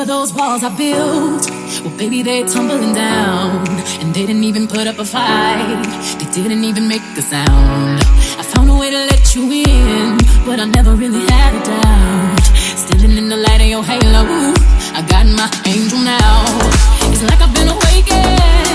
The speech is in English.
of those walls I built, well baby they're tumbling down. And they didn't even put up a fight, they didn't even make a sound. I found a way to let you in, but I never really had a doubt. Standing in the light of your halo, I got my angel now. It's like I've been awakened,